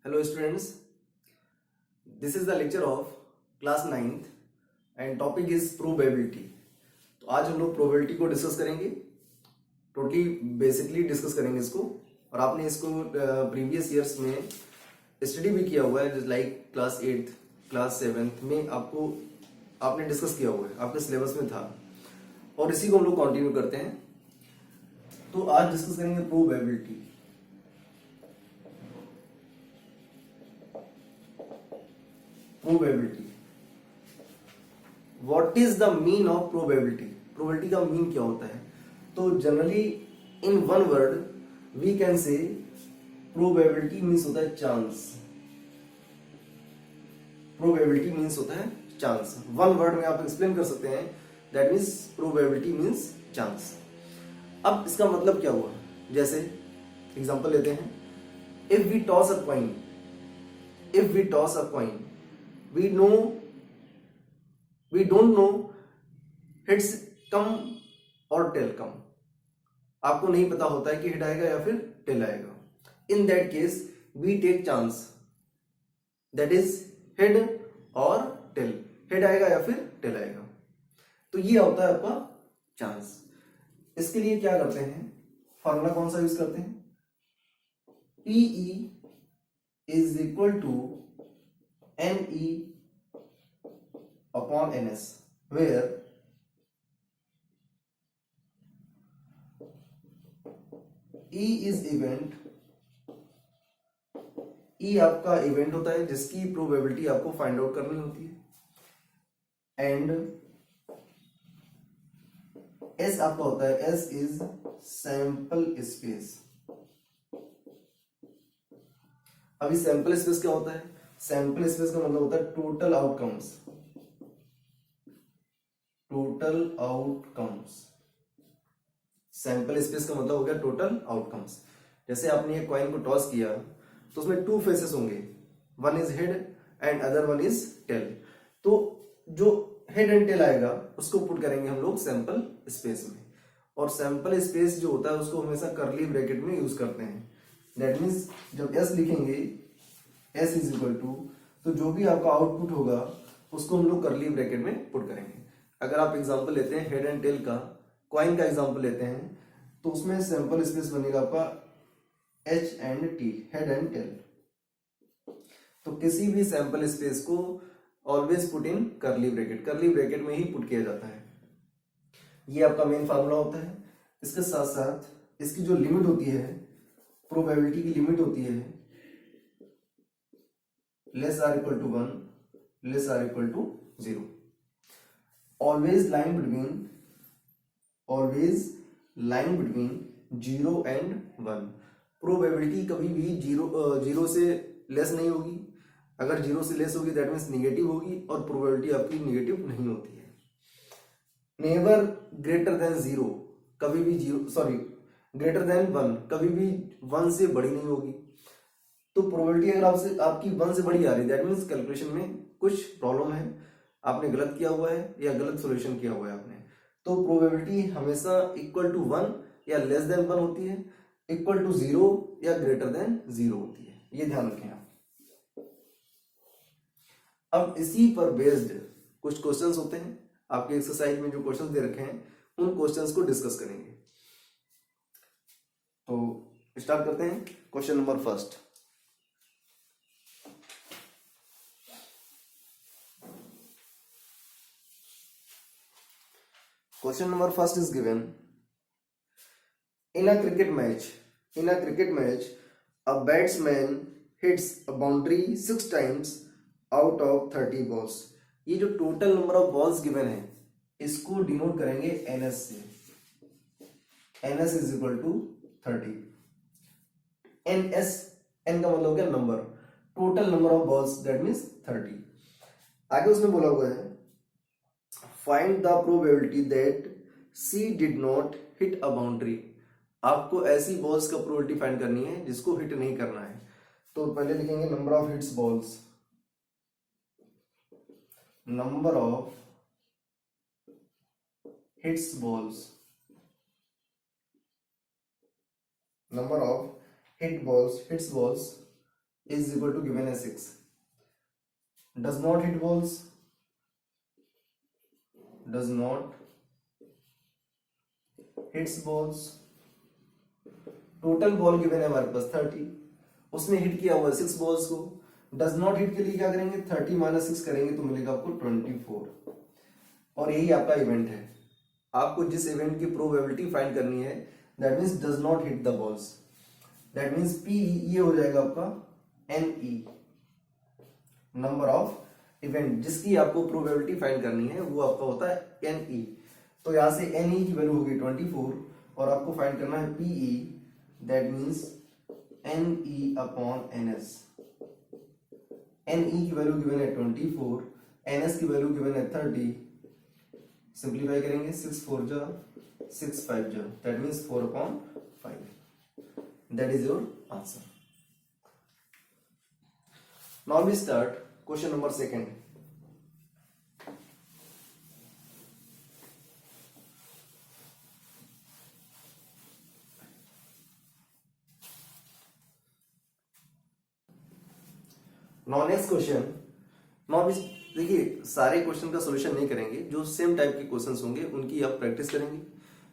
Hello students, this is the lecture of class 9th and topic is probability. तो आज हम लोग probability को डिस्कस करेंगे, टोटली बेसिकली डिस्कस करेंगे इसको। और आपने इसको प्रीवियस ईयर्स में स्टडी भी किया हुआ है, like class 8th class 7th में आपने डिस्कस किया हुआ है, आपके सिलेबस में था और इसी को हम लोग कंटिन्यू करते हैं। तो आज डिस्कस करेंगे probability. Probability, what is the mean of probability? Probability का मीन क्या होता है? तो generally in one word we can say probability means होता है चांस। प्रोबेबिलिटी मीन्स होता है चांस। वन वर्ड में आप एक्सप्लेन कर सकते हैं, that means probability means chance. अब इसका मतलब क्या हुआ? जैसे एग्जांपल लेते हैं, if we toss a coin, if we toss a coin, we don't know heads come और tail come। आपको नहीं पता होता है कि हेड आएगा या फिर टेल आएगा। In that case we take chance, that is head और टेल, हेड आएगा या फिर टेल आएगा। तो ये होता है आपका चांस। इसके लिए क्या करते हैं, फॉर्मूला कौन सा यूज करते हैं? PE is equal to NE upon NS, where E is event, E आपका इवेंट होता है जिसकी प्रोबेबिलिटी आपको फाइंड आउट करनी होती है, एंड S आपका होता है, S इज सैंपल स्पेस। अभी सैंपल स्पेस क्या होता है? सैंपल स्पेस का मतलब होता है total outcomes, total outcomes. Sample space का मतलब हो गया टोटल आउटकम्स। जैसे आपने ये कॉइन को टॉस किया तो उसमें टू फेसेस होंगे, one is head and other one is tail. तो जो हेड एंड टेल आएगा उसको पुट करेंगे हम लोग सैंपल स्पेस में, और सैंपल स्पेस जो होता है उसको हमेशा करली ब्रैकेट में यूज करते हैं। दैट मीन्स जब एस लिखेंगे, एस इज इक्वल टू, तो जो भी आपका आउटपुट होगा उसको हम लोग करली ब्रैकेट में पुट करेंगे। अगर आप एग्जांपल लेते हैं हेड एंड टेल का, कॉइन का एग्जांपल लेते हैं, तो उसमें सैंपल स्पेस बनेगा आपका H and T, head and tail. तो किसी भी सैंपल स्पेस को always put in curly bracket, करली ब्रैकेट में ही पुट किया जाता है। ये आपका मेन फार्मूला होता है। इसके साथ साथ इसकी जो लिमिट होती है, प्रोबेबिलिटी की लिमिट होती है less or equal to 1, less or equal to 0। Always line between 0 and 1। Probability कभी भी जीरो से लेस नहीं होगी। अगर 0 से लेस होगी दैट मीन्स निगेटिव होगी, और प्रोबेबिलिटी आपकी निगेटिव नहीं होती है। नेवर ग्रेटर देन 0, कभी भी ग्रेटर देन 1, कभी भी 1 से बड़ी नहीं होगी। तो प्रोबेबिलिटी अगर आपकी 1 से बड़ी आ रही है, दैट मीन्स कैलकुलेशन में कुछ प्रॉब्लम है, आपने गलत किया हुआ है या गलत सॉल्यूशन किया हुआ है आपने। तो प्रोबेबिलिटी हमेशा इक्वल टू 1 या लेस देन 1 होती है, इक्वल टू 0 या ग्रेटर देन 0 होती है। ये ध्यान रखें आप। अब इसी पर बेस्ड कुछ क्वेश्चंस होते हैं, आपके एक्सरसाइज में जो क्वेश्चंस दे रखे हैं उन क्वेश्चंस को डिस्कस करेंगे। तो स्टार्ट करते हैं। Question number first, question number first is given, in a cricket match a batsman hits a boundary 6 times out of 30 balls। ये जो total number of balls given है इसको डिनोट करेंगे NS से। NS is equal to 30। NS, N का मतलब हो गया number, total number of balls that means 30। आगे उसने बोला हुआ है find the probability that C did not hit a boundary. आपको ऐसी बॉल्स का प्रोबेबिलिटी फाइंड करनी है जिसको हिट नहीं करना है। तो पहले लिखेंगे number of hits balls, number of hits balls, number of hits balls is equal to given as 6. Does not hit balls, does not hits balls. Total ball given है हमारे पास 30, उसने हिट किया हुआ 6 बॉल्स को. डज नॉट हिट के लिए क्या करेंगे, 30 माइनस 6 करेंगे तो मिलेगा आपको 24. और यही आपका इवेंट है. आपको जिस इवेंट की प्रोबेबिलिटी फाइंड करनी है, that means does not hit the balls, that means P, ये हो जाएगा आपका NE, नंबर ऑफ इवेंट जिसकी आपको प्रोबेबिलिटी फाइंड करनी है, वो आपका होता है NE. तो यहां से NE की वैल्यू होगी 24 और आपको फाइंड करना है PE, that means NE upon NS. NE की वैल्यू गिवन है 24, NS की वैल्यू गिवन है 30. सिंप्लीफाई करेंगे, 6 4 जा 6 5 जा, that means 4 upon 5. That is your answer. Now we start question number 2. Now next question. Now देखिए, सारे क्वेश्चन का सॉल्यूशन नहीं करेंगे. जो सेम टाइप के क्वेश्चंस होंगे उनकी आप प्रैक्टिस करेंगे.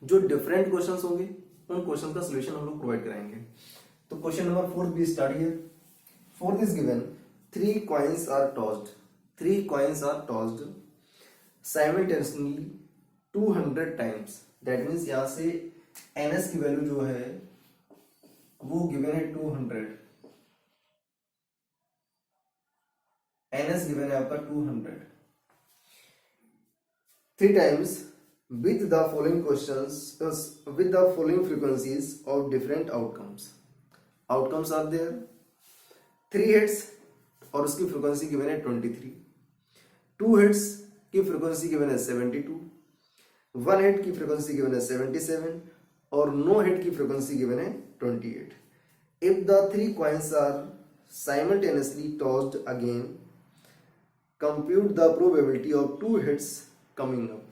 जो डिफरेंट क्वेश्चंस होंगे उन क्वेश्चन का सॉल्यूशन हम लोग प्रोवाइड कराएंगे. तो क्वेश्चन नंबर 4 भी start here. 4 is given 3 coins are tossed. 3 coins are tossed simultaneously 200 times. That means यहां से NS की वैल्यू जो है वो गिवन है 200. NS गिवन है आपका 200. 3 times with the following questions, with the following frequencies of different outcomes. Outcomes are there. 3 hits और उसकी फ्रीक्वेंसी गिवन है 23. 2 hits की फ्रीक्वेंसी गिवन है 72. 1 hit की फ्रीक्वेंसी गिवन है 77 और no hit की फ्रीक्वेंसी गिवन है 28. If the 3 coins are simultaneously tossed again, compute the probability of 2 hits coming up.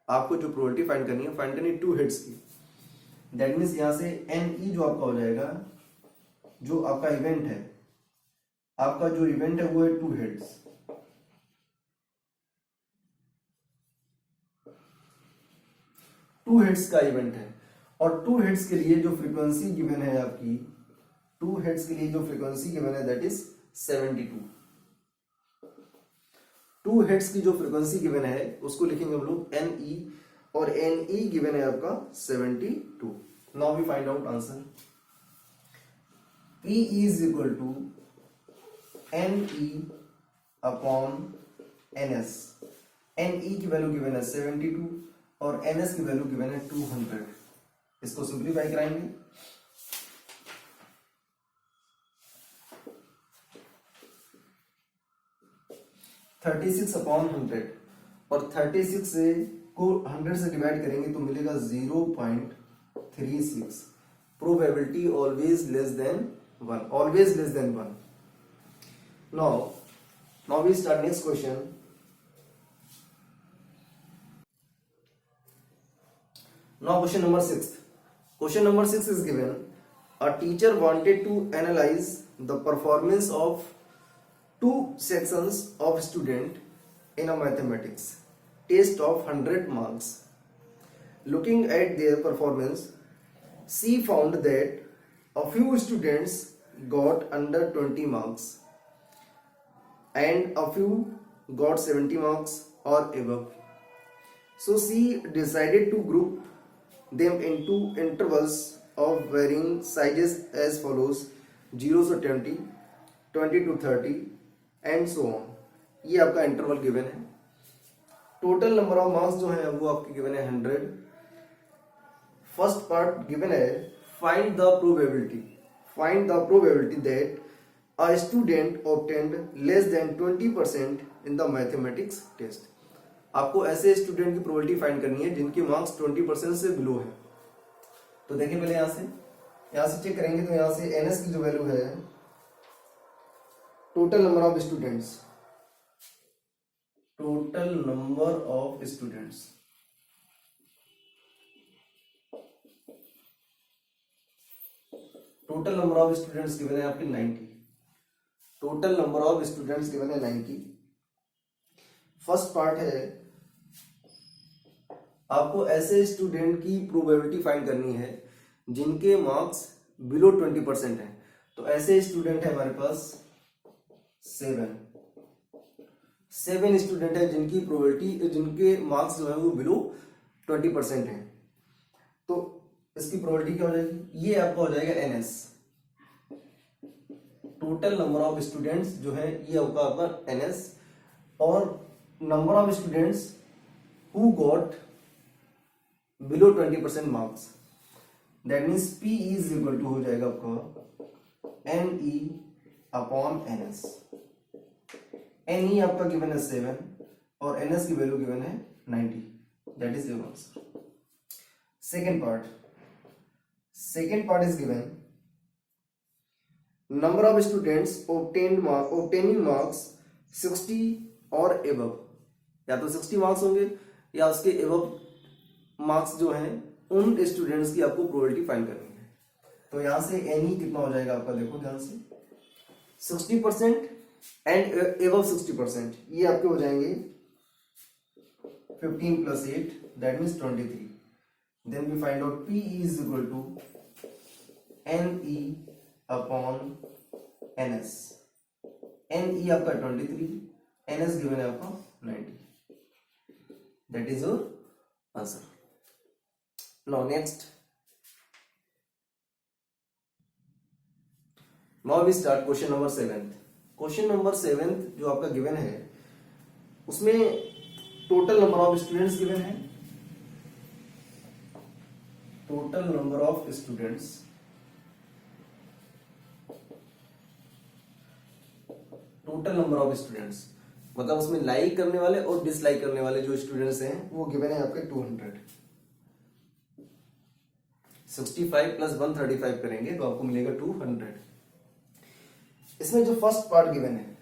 आपको जो प्रोबेबिलिटी फाइंड करनी है, फाइंड करनी 2 हिट्स की. दैट मीन्स यहां से NE जो आपका हो जाएगा, जो आपका इवेंट है, आपका जो इवेंट है वो है 2 हिट्स. 2 हिट्स का इवेंट है और 2 हिट्स के लिए जो फ्रीक्वेंसी गिवन है आपकी, 2 हिट्स के लिए जो फ्रीक्वेंसी गिवन है दैट इज 72. 2 हिट्स की जो फ्रीक्वेंसी गिवन है उसको लिखेंगे हम लोग NE और NE गिवन है आपका 72. Now we find out answer. P is equal to NE upon NS. NE की वैल्यू गिवन है 72 और NS की वैल्यू गिवन है 200. इसको सिंप्लीफाई कराएंगे. थर्टी 36 अपॉन 100 और 36 से को 100 से डिवाइड करेंगे तो मिलेगा 0.36. Probability always less than 1, always less than 1. Now we start next question. Now question number 6. Question number 6 is given. A teacher wanted to analyze the performance of 2 sections of student in a mathematics test of 100 marks. Looking at their performance, she found that a few students got under 20 marks and a few got 70 marks or above. So she decided to group them into intervals of varying sizes as follows: 0 to 20, 20 to 30 and so on. ये आपका interval given है. Total number of marks जो है वो आपके given है 100. First part given है find the probability. Find the probability that a student obtained less than 20% in the mathematics test. आपको ऐसे स्टूडेंट की प्रोबेबिलिटी फाइंड करनी है जिनके मार्क्स 20% से बिलो है. तो देखिए पहले यहां से चेक करेंगे. तो यहां से NS की जो वैल्यू है, total number of students, total number of students, total number of students given है आपके 90. Total number of students given है 90। फर्स्ट पार्ट है आपको ऐसे स्टूडेंट की प्रोबेबिलिटी फाइंड करनी है जिनके मार्क्स बिलो 20% है। तो ऐसे स्टूडेंट है हमारे पास 7 स्टूडेंट है जिनकी प्रोबेबिलिटी, जिनके मार्क्स जो है वो बिलो 20% है। तो इसकी प्रोबेबिलिटी क्या हो जाएगी, ये आपका हो जाएगा NS, total number of students जो है ये होगा आपका NS, और number of students who got below 20% marks, that means P is equal to हो जाएगा आपका NE अपॉन NS। NE आपका गिवन है 7 और NS की वैल्यू गिवन है 90, that is your answer. Second part is given number of students obtaining marks 60 और above, या तो 60 मार्क्स होंगे या उसके above मार्क्स जो हैं उन स्टूडेंट्स की आपको प्रोबेबिलिटी फाइंड करनी है। तो यहां से NE कितना हो जाएगा आपका, देखो ध्यान से, 60% एंड above 60%, ये आपके हो जाएंगे 15 plus 8, that means 23. Then we find out P is equal to NE upon NS. NE आपका 23, NS given है आपका 90. That is your answer. Now next. Now we start question number 7th. Question number 7th जो आपका given है उसमें total number of students given है, total number of students, मतलब उसमें लाइक करने वाले और डिसलाइक करने वाले जो स्टूडेंट्स हैं वो गिवन है आपके 200। 65 प्लस 135 करेंगे तो आपको मिलेगा 200। इसमें जो फर्स्ट पार्ट गिवन है,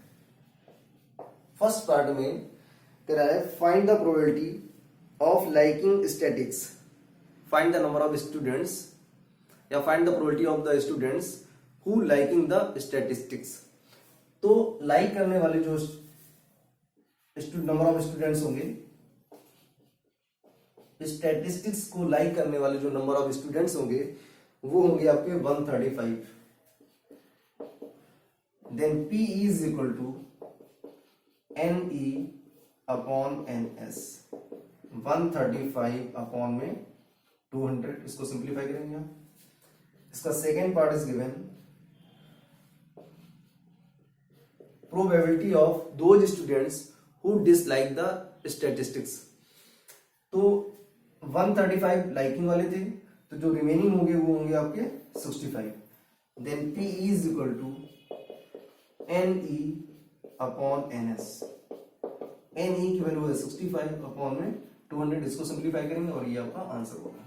फर्स्ट पार्ट में तेरा है find the probability of liking statics, find the number of students या find the probability of the students who liking the statistics. तो लाइक करने वाले जो नंबर ऑफ स्टूडेंट्स होंगे, स्टैटिस्टिक्स को लाइक करने वाले जो नंबर ऑफ स्टूडेंट्स होंगे वो होंगे आपके 135। Then P is equal to NE upon NS, 135 upon में 200, इसको सिंप्लीफाई करेंगे आप। इसका second part is given probability of those students who dislike the statistics. तो 135 लाइकिंग वाले थे, तो जो रिमेनिंग होंगे वो होंगे आपके 65। Then P is equal to NE upon NS, NE की वैल्यू है 65 अपॉन में 200, इसको सिंप्लीफाई करेंगे और ये आपका आंसर होगा।